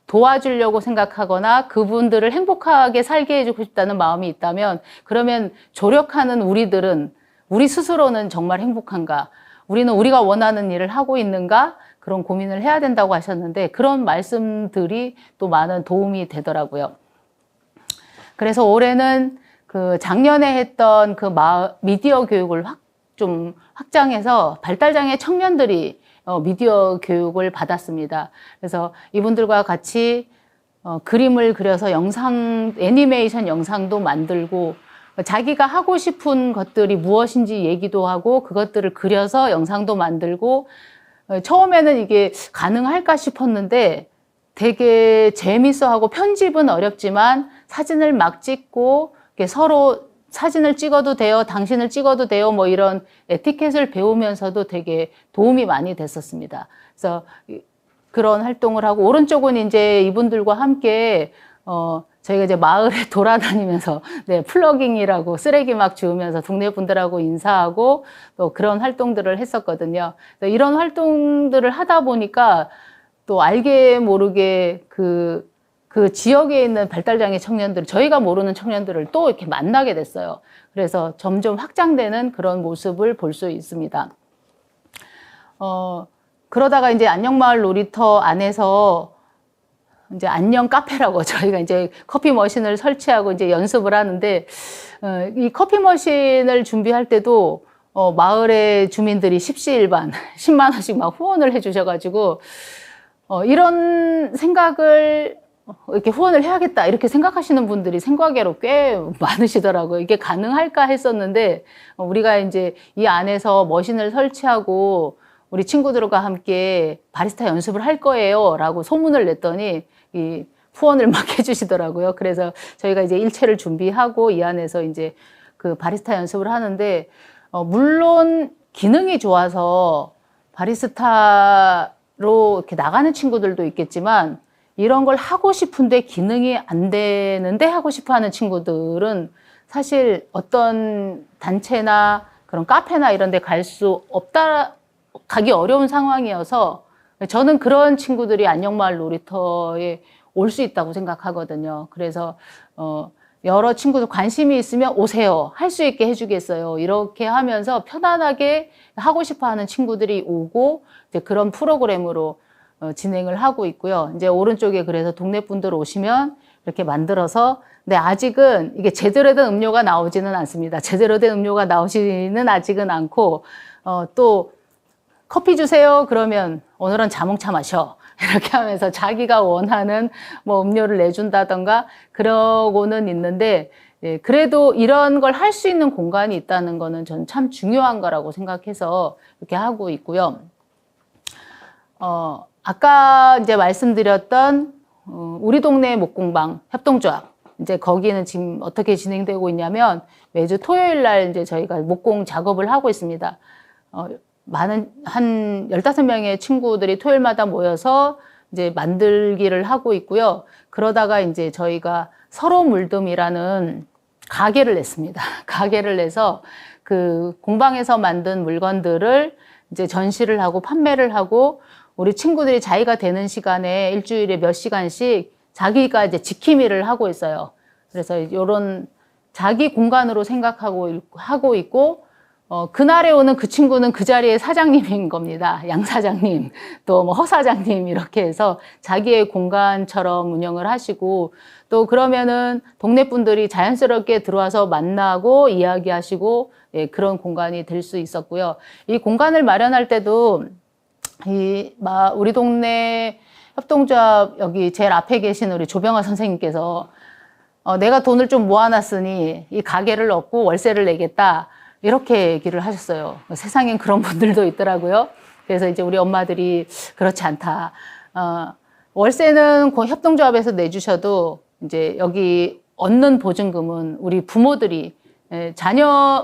도와주려고 생각하거나 그분들을 행복하게 살게 해주고 싶다는 마음이 있다면 그러면 조력하는 우리 스스로는 정말 행복한가? 우리는 우리가 원하는 일을 하고 있는가? 그런 고민을 해야 된다고 하셨는데 그런 말씀들이 또 많은 도움이 되더라고요. 그래서 올해는 그 작년에 했던 그 미디어 교육을 좀 확장해서 발달장애 청년들이 미디어 교육을 받았습니다. 그래서 이분들과 같이 그림을 그려서 애니메이션 영상도 만들고 자기가 하고 싶은 것들이 무엇인지 얘기도 하고 그것들을 그려서 영상도 만들고 처음에는 이게 가능할까 싶었는데 되게 재밌어하고 편집은 어렵지만 사진을 막 찍고 서로 사진을 찍어도 돼요, 당신을 찍어도 돼요, 뭐 이런 에티켓을 배우면서도 되게 도움이 많이 됐었습니다. 그래서 그런 활동을 하고, 오른쪽은 이제 이분들과 함께 저희가 이제 마을에 돌아다니면서 네, 플러깅이라고 쓰레기 막 주우면서 동네 분들하고 인사하고 또 그런 활동들을 했었거든요. 이런 활동들을 하다 보니까 또 알게 모르게 그 지역에 있는 발달장애 청년들, 저희가 모르는 청년들을 또 이렇게 만나게 됐어요. 그래서 점점 확장되는 그런 모습을 볼 수 있습니다. 그러다가 이제 안녕마을 놀이터 안에서 이제 안녕 카페라고 저희가 이제 커피 머신을 설치하고 이제 연습을 하는데, 이 커피 머신을 준비할 때도 마을의 주민들이 십시일반 10만 원씩 막 후원을 해주셔가지고, 이런 생각을 이렇게 후원을 해야겠다 이렇게 생각하시는 분들이 생각외로 꽤 많으시더라고요. 이게 가능할까 했었는데, 우리가 이제 이 안에서 머신을 설치하고 우리 친구들과 함께 바리스타 연습을 할 거예요 라고 소문을 냈더니 이 후원을 막 해주시더라고요. 그래서 저희가 이제 일체를 준비하고 이 안에서 이제 그 바리스타 연습을 하는데, 물론 기능이 좋아서 바리스타로 이렇게 나가는 친구들도 있겠지만, 이런 걸 하고 싶은데 기능이 안 되는데 하고 싶어 하는 친구들은 사실 어떤 단체나 그런 카페나 이런 데 갈 수 없다, 가기 어려운 상황이어서 저는 그런 친구들이 안녕마을 놀이터에 올 수 있다고 생각하거든요. 그래서 여러 친구들 관심이 있으면 오세요. 할 수 있게 해주겠어요. 이렇게 하면서 편안하게 하고 싶어 하는 친구들이 오고 이제 그런 프로그램으로 진행을 하고 있고요. 이제 오른쪽에 그래서 동네 분들 오시면 이렇게 만들어서, 근데 아직은 이게 제대로 된 음료가 나오지는 않습니다. 제대로 된 음료가 나오지는 아직은 않고, 또 커피 주세요 그러면 오늘은 자몽차 마셔 이렇게 하면서 자기가 원하는 뭐 음료를 내준다던가 그러고는 있는데, 예, 그래도 이런 걸 할 수 있는 공간이 있다는 거는 저는 참 중요한 거라고 생각해서 이렇게 하고 있고요. 아까 이제 말씀드렸던 우리 동네 목공방 협동조합, 이제 거기는 지금 어떻게 진행되고 있냐면 매주 토요일 날 이제 저희가 목공 작업을 하고 있습니다. 많은 한 15명의 친구들이 토요일마다 모여서 이제 만들기를 하고 있고요. 그러다가 이제 저희가 서로 물듬이라는 가게를 냈습니다. 가게를 내서 그 공방에서 만든 물건들을 이제 전시를 하고 판매를 하고, 우리 친구들이 자기가 되는 시간에 일주일에 몇 시간씩 자기가 이제 지킴이를 하고 있어요. 그래서 이런 자기 공간으로 생각하고 있고, 그날에 오는 그 친구는 그 자리의 사장님인 겁니다. 양 사장님, 또 뭐 허 사장님 이렇게 해서 자기의 공간처럼 운영을 하시고, 또 그러면은 동네 분들이 자연스럽게 들어와서 만나고 이야기하시고, 예, 그런 공간이 될 수 있었고요. 이 공간을 마련할 때도 우리 동네 협동조합 여기 제일 앞에 계신 우리 조병아 선생님께서 내가 돈을 좀 모아놨으니 이 가게를 얻고 월세를 내겠다 이렇게 얘기를 하셨어요. 세상엔 그런 분들도 있더라고요. 그래서 이제 우리 엄마들이 그렇지 않다. 월세는 그 협동조합에서 내주셔도 이제 여기 얻는 보증금은 우리 부모들이,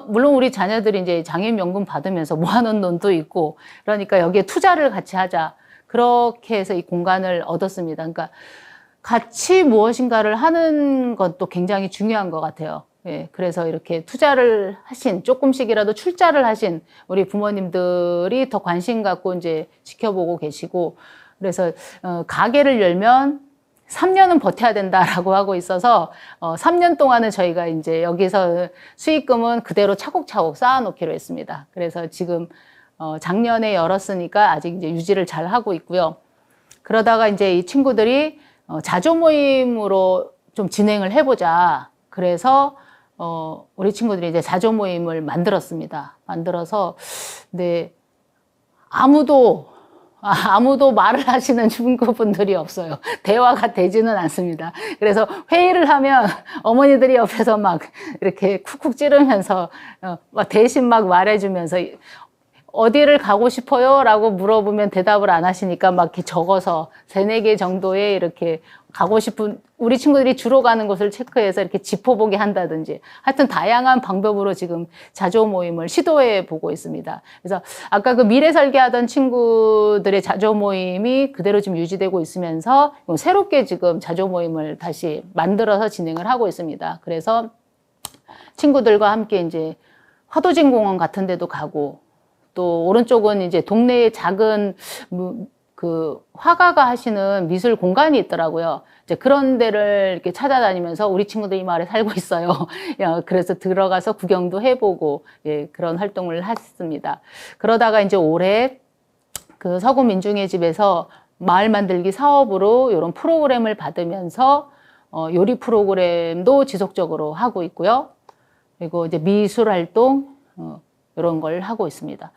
물론 우리 자녀들이 이제 장애인연금 받으면서 모아놓은 돈도 있고, 그러니까 여기에 투자를 같이 하자. 그렇게 해서 이 공간을 얻었습니다. 그러니까 같이 무엇인가를 하는 것도 굉장히 중요한 것 같아요. 예, 그래서 이렇게 투자를 하신, 조금씩이라도 출자를 하신 우리 부모님들이 더 관심 갖고 이제 지켜보고 계시고, 그래서 가게를 열면 3년은 버텨야 된다라고 하고 있어서 3년 동안은 저희가 이제 여기서 수익금은 그대로 차곡차곡 쌓아놓기로 했습니다. 그래서 지금 작년에 열었으니까 아직 이제 유지를 잘 하고 있고요. 그러다가 이제 이 친구들이 자조 모임으로 좀 진행을 해보자. 그래서 우리 친구들이 이제 자조 모임을 만들었습니다. 만들어서 근데 아무도 말을 하시는 중고분들이 없어요. 대화가 되지는 않습니다. 그래서 회의를 하면 어머니들이 옆에서 막 이렇게 쿡쿡 찌르면서 막 대신 막 말해주면서 어디를 가고 싶어요? 라고 물어보면 대답을 안 하시니까 막 이렇게 적어서 3-4개 정도의 이렇게 가고 싶은, 우리 친구들이 주로 가는 곳을 체크해서 이렇게 짚어보게 한다든지 하여튼 다양한 방법으로 지금 자조 모임을 시도해 보고 있습니다. 그래서 아까 그 미래 설계하던 친구들의 자조 모임이 그대로 지금 유지되고 있으면서 새롭게 지금 자조 모임을 다시 만들어서 진행을 하고 있습니다. 그래서 친구들과 함께 이제 화도진공원 같은 데도 가고, 또 오른쪽은 이제 동네에 작은 그 화가가 하시는 미술 공간이 있더라고요. 이제 그런 데를 이렇게 찾아다니면서 우리 친구들 이 마을에 살고 있어요. 그래서 들어가서 구경도 해보고, 예, 그런 활동을 했습니다. 그러다가 이제 올해 그 서구 민중의 집에서 마을 만들기 사업으로 이런 프로그램을 받으면서 요리 프로그램도 지속적으로 하고 있고요. 그리고 이제 미술 활동, 이런 걸 하고 있습니다.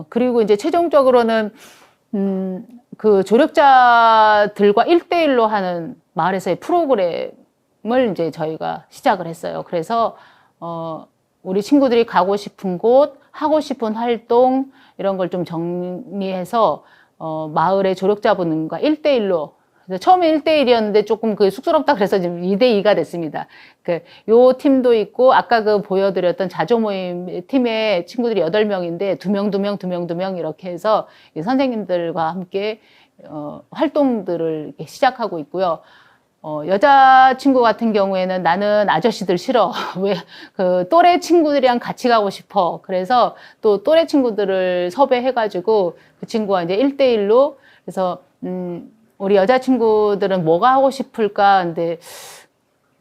그리고 이제 최종적으로는, 그 조력자들과 1대1로 하는 마을에서의 프로그램을 이제 저희가 시작을 했어요. 그래서, 우리 친구들이 가고 싶은 곳, 하고 싶은 활동, 이런 걸 좀 정리해서, 마을의 조력자분과 1대1로, 처음에 1대1이었는데 조금 그 쑥스럽다 그래서 지금 2대2가 됐습니다. 요 팀도 있고, 아까 그 보여드렸던 자조 모임 팀의 친구들이 8명인데, 2명 이렇게 해서 선생님들과 함께, 활동들을 이렇게 시작하고 있고요. 여자친구 같은 경우에는 나는 아저씨들 싫어. 왜, 또래 친구들이랑 같이 가고 싶어. 그래서 또 또래 친구들을 섭외해가지고 그 친구와 이제 1대1로, 그래서, 우리 여자친구들은 뭐가 하고 싶을까? 근데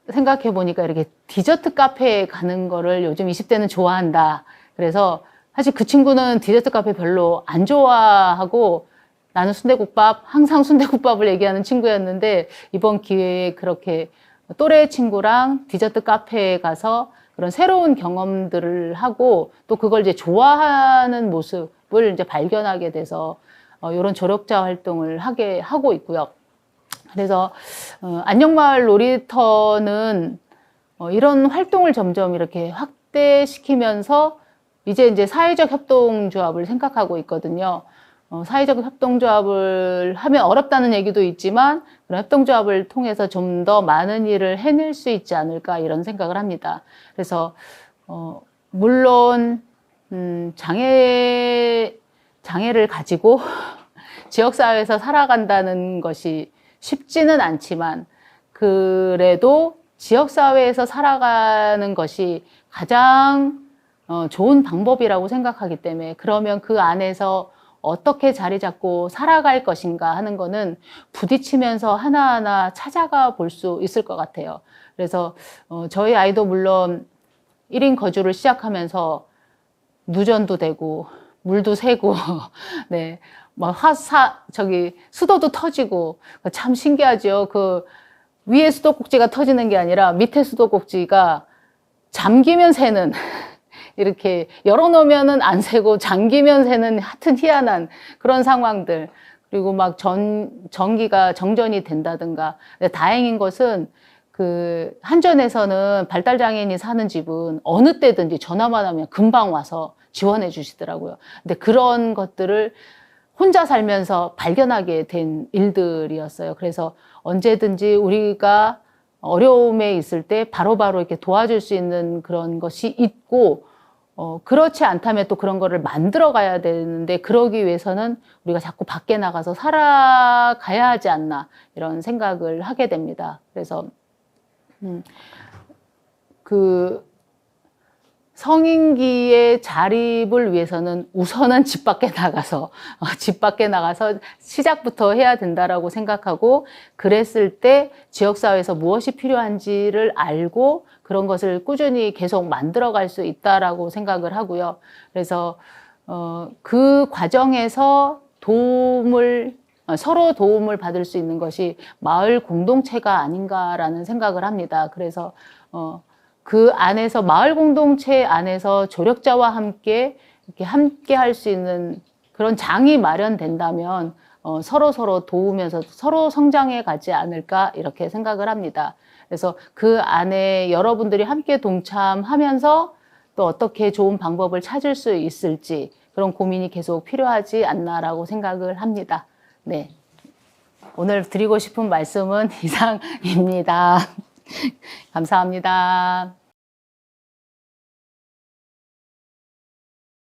생각해 보니까 이렇게 디저트 카페에 가는 거를 요즘 20대는 좋아한다. 그래서 사실 그 친구는 디저트 카페 별로 안 좋아하고 나는 순대국밥, 항상 순대국밥을 얘기하는 친구였는데 이번 기회에 그렇게 또래 친구랑 디저트 카페에 가서 그런 새로운 경험들을 하고 또 그걸 이제 좋아하는 모습을 이제 발견하게 돼서 이런 조력자 활동을 하고 있고요. 그래서 안녕마을 놀이터는 이런 활동을 점점 이렇게 확대시키면서 이제 사회적 협동조합을 생각하고 있거든요. 사회적 협동조합을 하면 어렵다는 얘기도 있지만 그런 협동조합을 통해서 좀 더 많은 일을 해낼 수 있지 않을까 이런 생각을 합니다. 그래서 물론 장애를 가지고 지역사회에서 살아간다는 것이 쉽지는 않지만 그래도 지역사회에서 살아가는 것이 가장 좋은 방법이라고 생각하기 때문에 그러면 그 안에서 어떻게 자리 잡고 살아갈 것인가 하는 거는 부딪히면서 하나하나 찾아가 볼 수 있을 것 같아요. 그래서 저희 아이도 물론 1인 거주를 시작하면서 누전도 되고 물도 새고 네. 막 수도도 터지고 참 신기하죠. 그 위에 수도꼭지가 터지는 게 아니라 밑에 수도꼭지가 잠기면 새는 이렇게 열어놓으면은 안 새고 잠기면 새는 하여튼 희한한 그런 상황들. 그리고 막 전기가 정전이 된다든가. 근데 다행인 것은 그 한전에서는 발달장애인이 사는 집은 어느 때든지 전화만 하면 금방 와서 지원해 주시더라고요. 근데 그런 것들을 혼자 살면서 발견하게 된 일들이었어요. 그래서 언제든지 우리가 어려움에 있을 때 바로바로 이렇게 도와줄 수 있는 그런 것이 있고, 그렇지 않다면 또 그런 거를 만들어 가야 되는데, 그러기 위해서는 우리가 자꾸 밖에 나가서 살아가야 하지 않나, 이런 생각을 하게 됩니다. 그래서, 성인기의 자립을 위해서는 우선은 집 밖에 나가서 시작부터 해야 된다라고 생각하고, 그랬을 때 지역사회에서 무엇이 필요한지를 알고 그런 것을 꾸준히 계속 만들어갈 수 있다라고 생각을 하고요. 그래서 그 과정에서 서로 도움을 받을 수 있는 것이 마을 공동체가 아닌가라는 생각을 합니다. 그래서 그 안에서 마을 공동체 안에서 조력자와 함께 이렇게 함께 할 수 있는 그런 장이 마련된다면 서로 도우면서 서로 성장해 가지 않을까 이렇게 생각을 합니다. 그래서 그 안에 여러분들이 함께 동참하면서 또 어떻게 좋은 방법을 찾을 수 있을지 그런 고민이 계속 필요하지 않나라고 생각을 합니다. 네. 오늘 드리고 싶은 말씀은 이상입니다. 감사합니다.